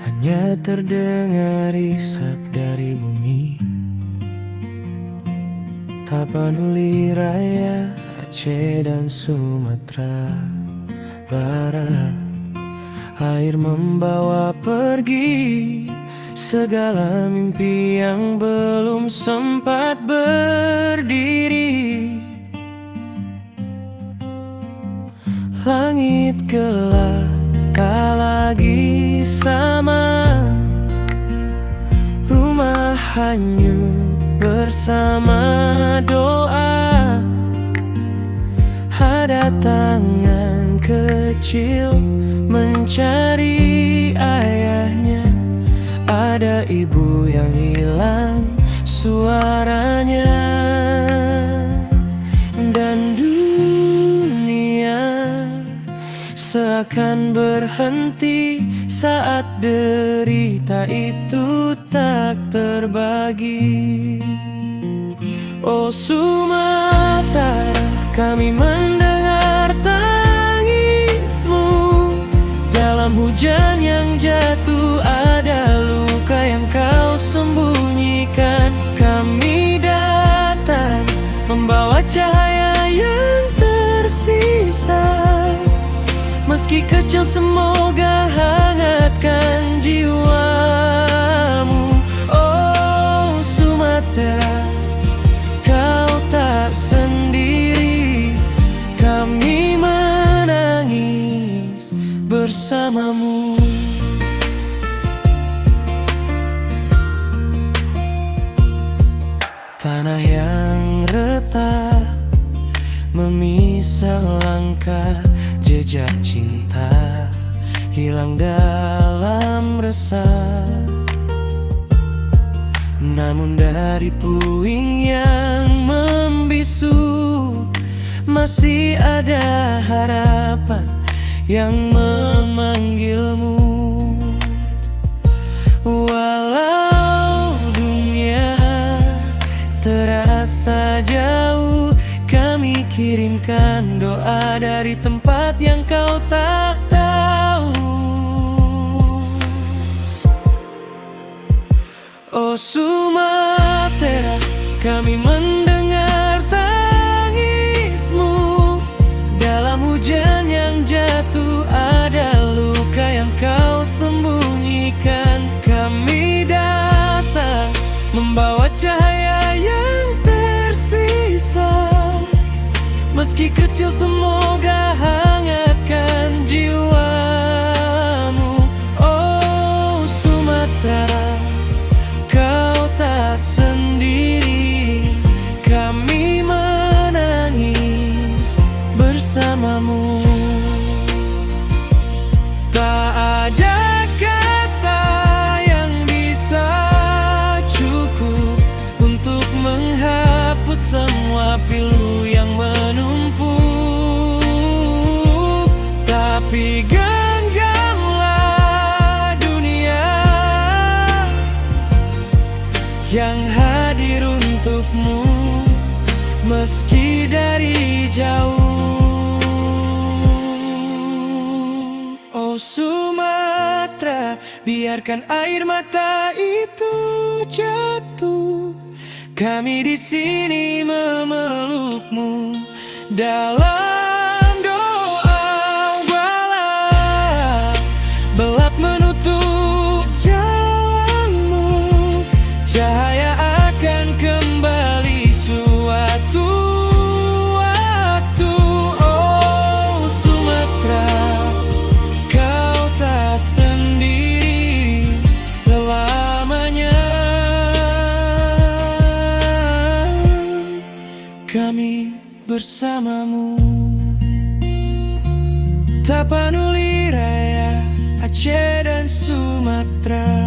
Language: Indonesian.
hanya terdengar isap dari bumi. Tapanuli Raya, Aceh dan Sumatera Barat. Air membawa pergi segala mimpi yang belum sempat berdiri. Langit gelap tak lagi sama, rumah hanyut bersama doa. Ada tangan kecil mencari ayahnya, ada ibu yang hilang suaranya. Dan dunia seakan berhenti saat derita itu tak terbagi. Oh Sumatera, kami mendengar tangismu. Dalam hujan yang jatuh ada luka yang kau sembunyikan. Kami datang membawa cahaya yang tersisa. Meski kecil semoga hangatkan jiwamu. Oh Sumatera, kau tak sendiri. Kami menangis bersamamu. Tanah yang retak memisah langkah, jejak cinta hilang dalam resah. Namun dari puing yang membisu masih ada harapan yang memanggilmu. Walau dunia terasa jauh, kami kirimkan doa dari tempat yang kau tak tahu. Oh Sumatera, kami mendengar tangismu. Dalam hujan yang jatuh ada luka yang kau sembunyikan. Kami datang membawa cahaya yang tersisa. Meski kecil semoga hangatkan jiwamu. Oh Sumatera, kau tak sendiri. Kami menangis bersamamu. Tak ada kata yang bisa cukup untuk menghapus semua pilu yang menumpuk. Tapi genggamlah dunia yang hadir untukmu, meski dari jauh. Oh Sumatera, biarkan air mata itu jatuh. Kami di sini memelukmu dalam doa. Walau gelap menutup jalanmu, cahaya akan kembali suatu waktu. Oh Sumatera, kau tak sendiri selamanya. Kami bersamamu. Tapanuli Raya, Aceh dan Sumatera